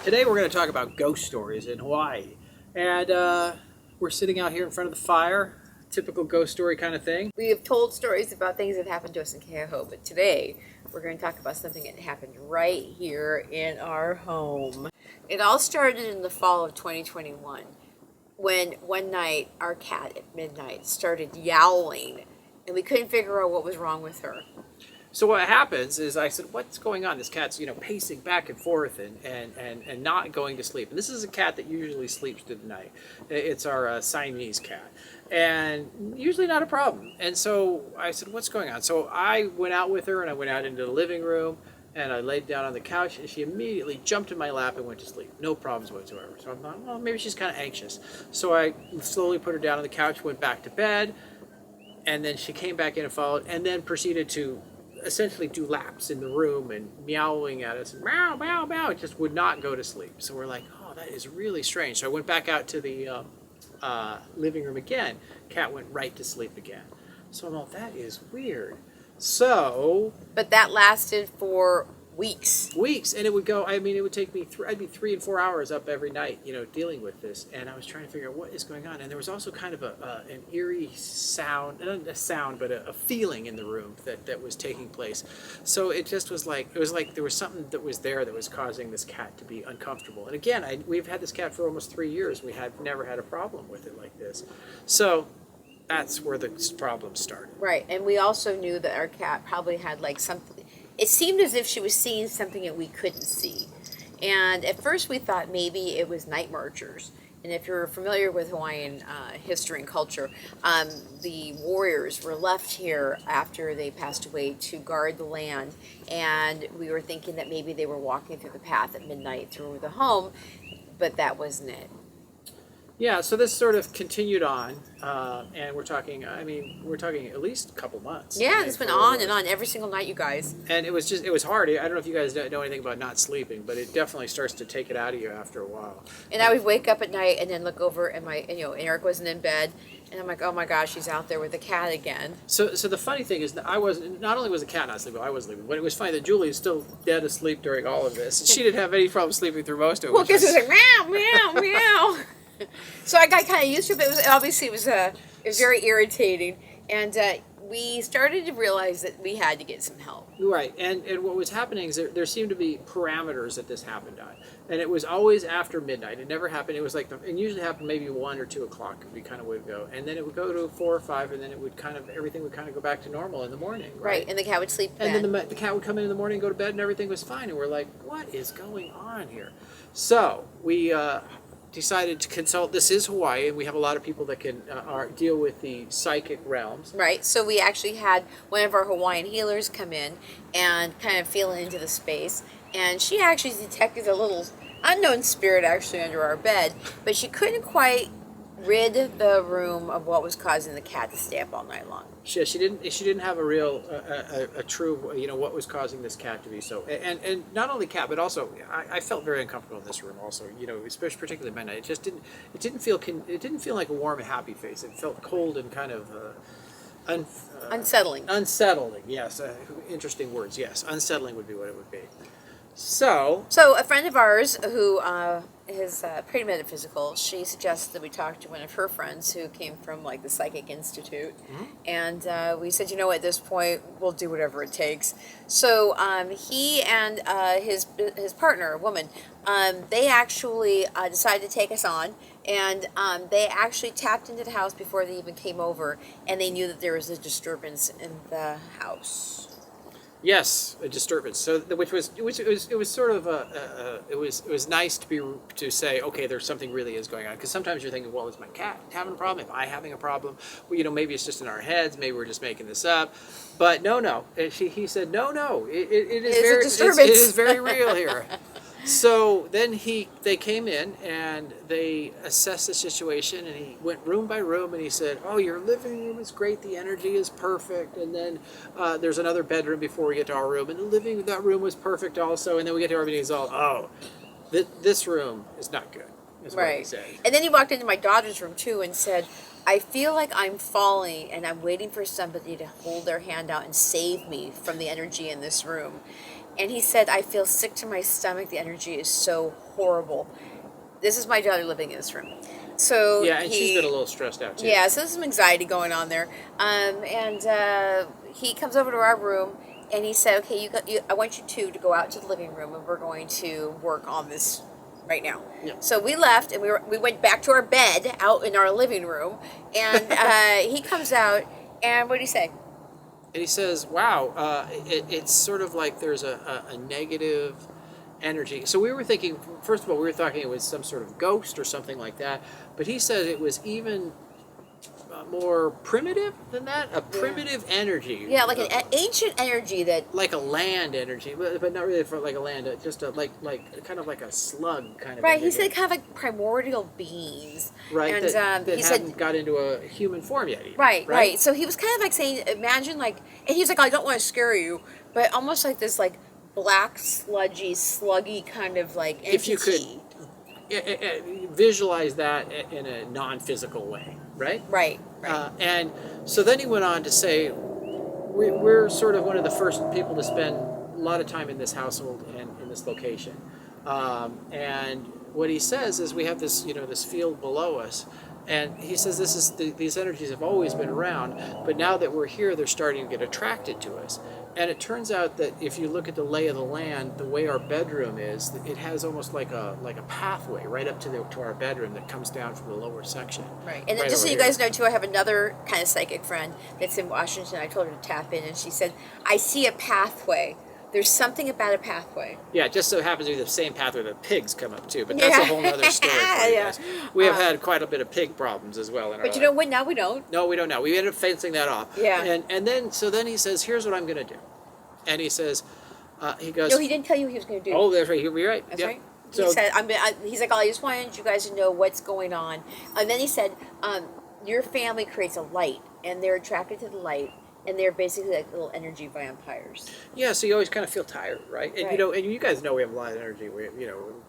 Today we're going to talk about ghost stories in Hawaii. And we're sitting out here in front of the fire, typical ghost story kind of thing. We have told stories about things that happened to us in Keauhou, but today we're going to talk about something that happened right here in our home. It all started in the fall of 2021 when one night our cat at midnight started yowling and we couldn't figure out what was wrong with her. So what happens is I said, what's going on? This cat's, pacing back and forth and not going to sleep. And this is a cat that usually sleeps through the night. It's our Siamese cat. And usually not a problem. And so I said, what's going on? So I went out with her and I went out into the living room and I laid down on the couch and she immediately jumped in my lap and went to sleep. No problems whatsoever. So I thought, well, maybe she's kind of anxious. So I slowly put her down on the couch, went back to bed, and then she came back in and followed and then proceeded to essentially do laps in the room and meowing at us and meow, meow, meow. It just would not go to sleep. So we're like, oh, that is really strange. So I went back out to the living room again. Cat went right to sleep again. So I'm like, that is weird. So. But that lasted for weeks. And it would go, it would take me, I'd be 3 and 4 hours up every night, dealing with this. And I was trying to figure out what is going on. And there was also kind of an eerie sound, not a sound, but a feeling in the room that was taking place. So it just was like, there was something that was there that was causing this cat to be uncomfortable. And again, we've had this cat for almost 3 years. We had never had a problem with it like this. So that's where the problem started. Right. And we also knew that our cat probably had like something. It seemed as if she was seeing something that we couldn't see. And at first we thought maybe it was night marchers. And if you're familiar with Hawaiian history and culture, the warriors were left here after they passed away to guard the land. And we were thinking that maybe they were walking through the path at midnight through the home, but that wasn't it. Yeah, so this sort of continued on, and we're talking at least a couple months. Yeah, this went on and on every single night, you guys. And it was hard. I don't know if you guys know anything about not sleeping, but it definitely starts to take it out of you after a while. And I would wake up at night and then look over and Eric wasn't in bed, and I'm like, oh my gosh, she's out there with the cat again. So the funny thing is that not only was the cat not sleeping, I was sleeping, but it was funny that Julie is still dead asleep during all of this. She didn't have any problem sleeping through most of it. Well, because it was like, meow, meow, meow. So I got kind of used to it, but it was very irritating, and we started to realize that we had to get some help. Right, and what was happening is there seemed to be parameters that this happened on, and it was always after midnight. It never happened. It was like it usually happened maybe 1 or 2 o'clock. We kind of would go, and then it would go to 4 or 5, and then it would everything would kind of go back to normal in the morning. Right, and the cat would sleep. And then the cat would come in the morning, go to bed, and everything was fine. And we're like, what is going on here? So we decided to consult. This is Hawaii, and we have a lot of people that can deal with the psychic realms. Right, so we actually had one of our Hawaiian healers come in and kind of feel into the space, and she actually detected a little unknown spirit actually under our bed, but she couldn't quite rid the room of what was causing the cat to stay up all night long. She didn't have a real a true what was causing this cat to be so, and not only cat, but also I felt very uncomfortable in this room also, especially particularly at midnight. It didn't feel like a warm and happy face. It felt cold and kind of unsettling. Yes, interesting words. Yes, unsettling would be what it would be. So a friend of ours who is pretty metaphysical, she suggested that we talk to one of her friends who came from like the Psychic Institute, and we said, at this point we'll do whatever it takes. So he and his partner, a woman, they actually decided to take us on, and they actually tapped into the house before they even came over, and they knew that there was a disturbance in the house. Yes, a disturbance. So, it was sort of it was nice to say, okay, there's something really is going on, because sometimes you're thinking, well, is my cat having a problem? Am I having a problem? Well, maybe it's just in our heads. Maybe we're just making this up. But no. He said, no. It is very real here. So then they came in and they assessed the situation, and he went room by room and he said, oh, your living room is great, the energy is perfect, and then there's another bedroom before we get to our room, and that room was perfect also, and then we get to our room and he's all, this room is not good, is what he said. And then he walked into my daughter's room too and said, I feel like I'm falling and I'm waiting for somebody to hold their hand out and save me from the energy in this room. And he said, I feel sick to my stomach. The energy is so horrible. This is my daughter living in this room. So Yeah, and she's been a little stressed out too. Yeah, so there's some anxiety going on there. He comes over to our room and he said, okay, I want you two to go out to the living room and we're going to work on this right now. Yeah. So we left and we went back to our bed out in our living room, and he comes out and what did he say? And he says, wow, it's sort of like there's a negative energy. So we were thinking, first of all, we were thinking it was some sort of ghost or something like that. But he said it was even more primitive than that, a primitive energy. Yeah, like an ancient energy that... Like a land energy, but not really for like a land, just like kind of like a slug kind of Right, energy. he said kind of like primordial beings. Right, and, that he hadn't said, got into a human form yet even, right. So he was kind of like saying, imagine like... And he was like, I don't want to scare you, but almost like this like black, sluggy kind of like entity. If you could visualize that in a non-physical way, right? Right. And so then he went on to say, we're sort of one of the first people to spend a lot of time in this household and in this location. And what he says is we have this, this field below us. And he says these energies have always been around, but now that we're here, they're starting to get attracted to us. And it turns out that if you look at the lay of the land, the way our bedroom is, it has almost like a pathway right up to our bedroom that comes down from the lower section. Right. And right just so you here. guys know, too, I have another kind of psychic friend that's in Washington. I told her to tap in, and she said, I see a pathway. There's something about a pathway. Yeah, it just so happens to be the same pathway that pigs come up to, but that's a whole other story for you guys. We have had quite a bit of pig problems as well in our But you know what? Now we don't. No, we don't know. We ended up fencing that off. Yeah. And then he says, here's what I'm going to do. And he says, he goes... No, he didn't tell you what he was going to do. Oh, that's right. You're right. That's yep. right. So, He said, he's like, I just wanted you guys to know what's going on. And then he said, your family creates a light, and they're attracted to the light, and they're basically like little energy vampires. yeah, so you always kind of feel tired, right? And, Right. and you guys know we have a lot of energy,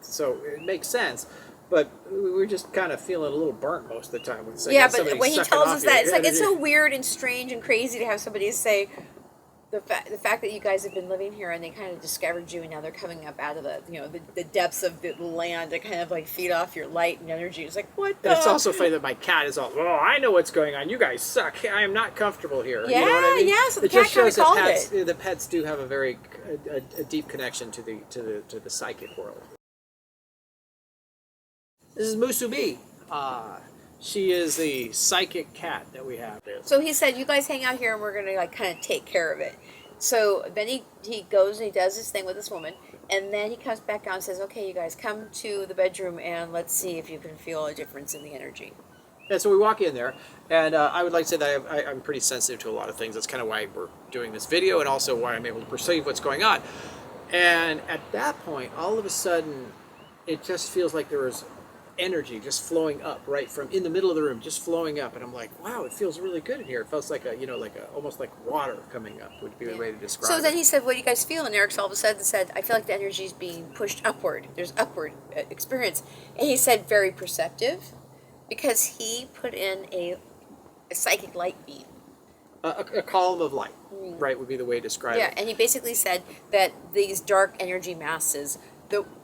so it makes sense. But we were just kind of feeling a little burnt most of the time. Yeah, but when he tells us that, it's like, it's so weird and strange and crazy to have somebody say, the fact that you guys have been living here and they kind of discovered you and now they're coming up out of the depths of the land to kind of like feed off your light and energy. It's like, what the... And it's also funny that my cat is all, oh, I know what's going on. You guys suck. I am not comfortable here. Yeah, you know what I mean? yeah, so the it cat just kinda shows that called pets, it. the pets do have a very a deep connection to the psychic world. This is Musubi. She is the psychic cat that we have there. So he said, you guys hang out here and we're going to like kind of take care of it. So then he goes and he does his thing with this woman, and then he comes back out and says, okay, you guys come to the bedroom and let's see if you can feel a difference in the energy. And so we walk in there, and I would like to say that I'm pretty sensitive to a lot of things. That's kind of why we're doing this video, and also why I'm able to perceive what's going on. And at that point, all of a sudden, it just feels like there was energy just flowing up right from in the middle of the room, just flowing up, and I'm like, wow, it feels really good in here. It feels like almost like water coming up would be the way to describe it. So then he said, what do you guys feel? And Eric all of a sudden said, I feel like the energy is being pushed upward. There's upward experience. And he said, very perceptive, because he put in a psychic light beam. A column of light, right, would be the way to describe it. Yeah, and he basically said that these dark energy masses,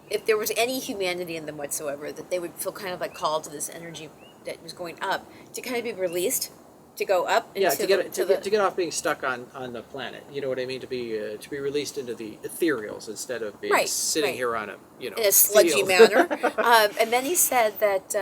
if there was any humanity in them whatsoever, that they would feel kind of like called to this energy that was going up to kind of be released, to go up. Yeah, into to get off being stuck on the planet. You know what I mean? To be released into the ethereals instead of being sitting here on a in a sludgy field. manner. And then he said that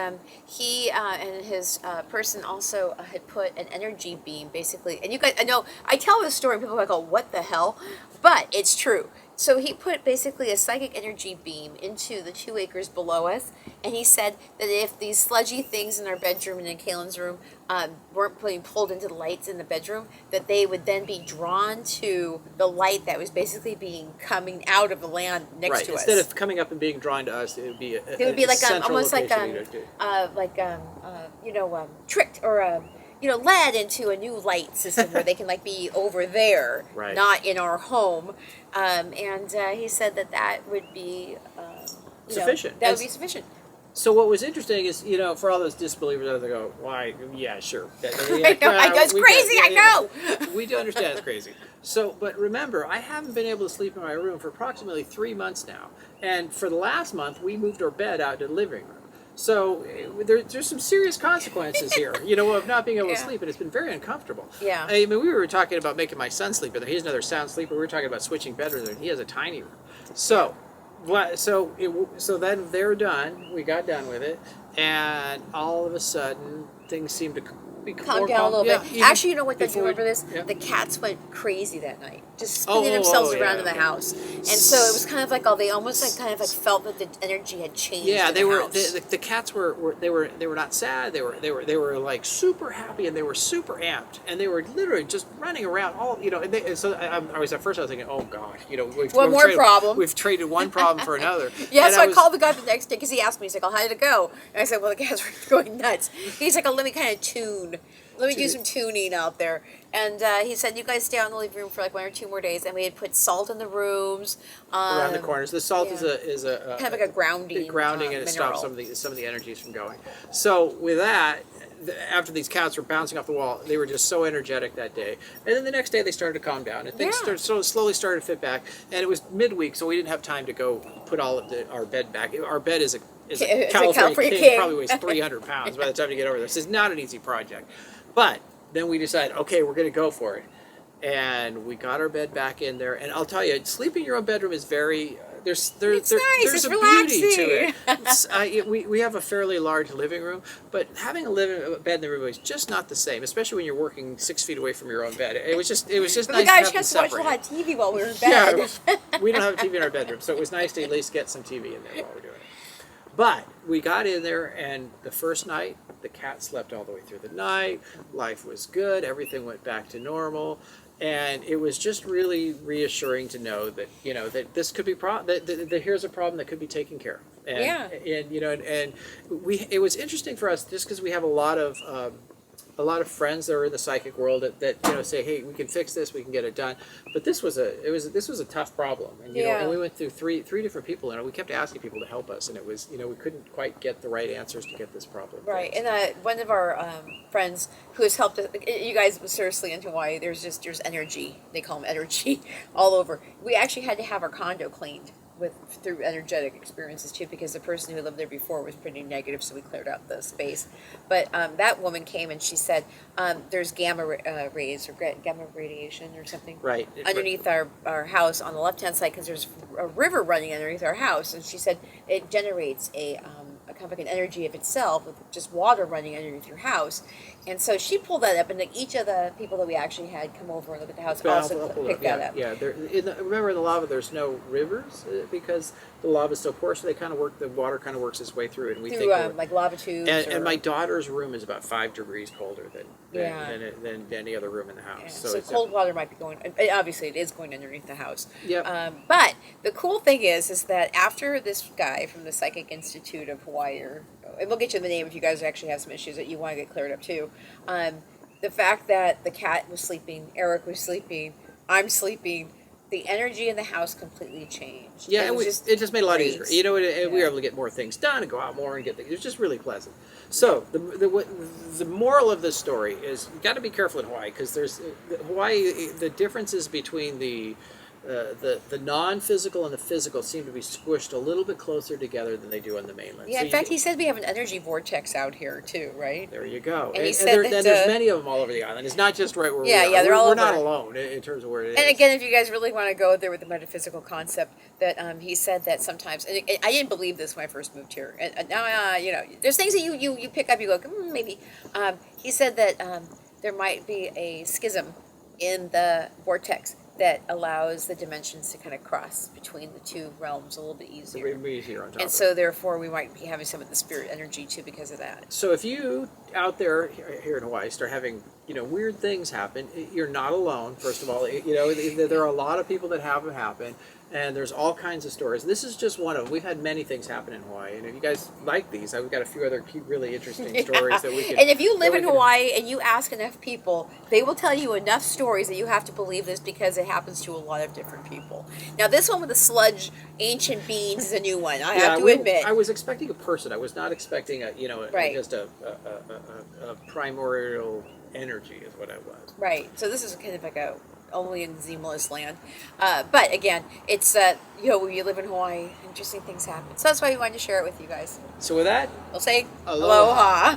he and his person also had put an energy beam, basically. And you guys, I know, I tell this story, and people are like, oh, what the hell? But it's true. So he put basically a psychic energy beam into the 2 acres below us, and he said that if these sludgy things in our bedroom and in Kaylin's room weren't being pulled into the lights in the bedroom, that they would then be drawn to the light that was basically coming out of the land next to us. Instead of coming up and being drawn to us, it would be like central almost like tricked or led into a new light system where they can like be over there, not in our home. And he said that would be sufficient. That would be sufficient. So what was interesting is, for all those disbelievers, they go, "Why? Yeah, sure. I know, I know, it's crazy. I know. We do understand it's crazy." So, but remember, I haven't been able to sleep in my room for approximately 3 months now, and for the last month, we moved our bed out to the living room. So there's some serious consequences here, of not being able to sleep, and it's been very uncomfortable. Yeah. I mean, we were talking about making my son sleep in there. He's another sound sleeper. We were talking about switching bedrooms, and he has a tiny room. So, so then they're done. We got done with it, and all of a sudden, things seemed to be Calm down a little bit. even Actually, you know what? Don't you before- remember this? yeah. The cats went crazy that night, just spinning themselves around in the okay. house, and so it was kind of like they almost felt that the energy had changed. Yeah, in they the were. house. The cats were not sad. They were like super happy, and they were super amped, and they were literally just running around all. And so I was thinking, oh God, One more problem. We've traded one problem for another. Yeah, And so I called the guy the next day because he asked me, he's like, "Oh, how did it go?" And I said, "Well, the cats were going nuts." He's like, "Oh, let me kind of tune. Let me do some tuning out there." And he said, "You guys stay out in the living room for like 1 or 2 more days." And we had put salt in the rooms. Around the corners. The salt is a kind of like a grounding, and it mineral. stops some of the energies from going. So with that, after these cats were bouncing off the wall, they were just so energetic that day. And then the next day they started to calm down, and things slowly started to fit back. And it was midweek, so we didn't have time to go put all of our bed back. Our bed is a California King. Probably weighs 300 pounds by the time you get over there. This is not an easy project. But then we decided, okay, we're going to go for it. And we got our bed back in there. And I'll tell you, sleeping in your own bedroom is very... There's nice. There's It's a relaxing. beauty to it. We have a fairly large living room, but having a bed in the room is just not the same, especially when you're working 6 feet away from your own bed. It was just But nice the to guy have them had to watch a lot separated. of TV while we were in Yeah, bed. we don't have a TV in our bedroom, so it was nice to at least get some TV in there while we're doing it. But we got in there, and the first night, the cat slept all the way through the night. Life was good. Everything went back to normal. And it was just really reassuring to know that, that this could be that here's a problem that could be taken care of. And, and it was interesting for us just because we have a lot of friends that are in the psychic world that say, hey, we can fix this, we can get it done. But this was a tough problem, and and we went through three different people, and we kept asking people to help us, and it was we couldn't quite get the right answers to get this problem Right, fixed. and one of our friends who has helped us, you guys, seriously, in Hawaii, there's energy, they call them energy, all over. We actually had to have our condo cleaned through energetic experiences too, because the person who lived there before was pretty negative, so we cleared out the space. But that woman came and she said there's gamma rays or gamma radiation or something underneath our house on the left hand side, because there's a river running underneath our house, and she said it generates a kind of like an energy of itself with just water running underneath your house. And so she pulled that up, and like each of the people that we actually had come over and look at the house also picked that up. Yeah. Remember, in the lava, there's no rivers because the lava is so porous. So the water kind of works its way through it, and we think like lava tubes. And my daughter's room is about 5 degrees colder than any other room in the house. Yeah. So So it's cold water might be going. Obviously, it is going underneath the house. Yep. But the cool thing is that after this guy from the Psychic Institute of Hawaii, and we'll get you the name if you guys actually have some issues that you want to get cleared up too. The fact that the cat was sleeping, Eric was sleeping, I'm sleeping, the energy in the house completely changed. Yeah, it just made it a lot easier. great. We were able to get more things done and go out more and get things. It was just really pleasant. So the moral of this story is you got to be careful in Hawaii, because there's Hawaii. The differences between the non-physical and the physical seem to be squished a little bit closer together than they do on the mainland. Yeah, So in fact, he said we have an energy vortex out here too, right? there you go. And he And said there's many of them all over the island. It's not just right where we are. they're all We're over. not alone in terms of where it is. And again, if you guys really want to go there with the metaphysical concept, that he said that sometimes, and I didn't believe this when I first moved here, and now there's things that you pick up, you go maybe. He said that there might be a schism in the vortex that allows the dimensions to kind of cross between the two realms a little bit easier. Easier on top And of so therefore we might be having some of the spirit energy too because of that. So if you out there here in Hawaii start having weird things happen, you're not alone. First of all, there are a lot of people that have them happen, And there's all kinds of stories. And this is just one of them. We've had many things happen in Hawaii. And if you guys like these, I've got a few other really interesting stories that we can. And if you live in Hawaii and you ask enough people, they will tell you enough stories that you have to believe this because it happens to a lot of different people. Now, this one with the sludge ancient beings is a new one. I have to admit. I was expecting a person. I was not expecting just a primordial energy is what I was. Right. So this is kind of like a only in Zima's land. But again, it's when you live in Hawaii, interesting things happen. So that's why we wanted to share it with you guys. So with that, we'll say aloha. aloha.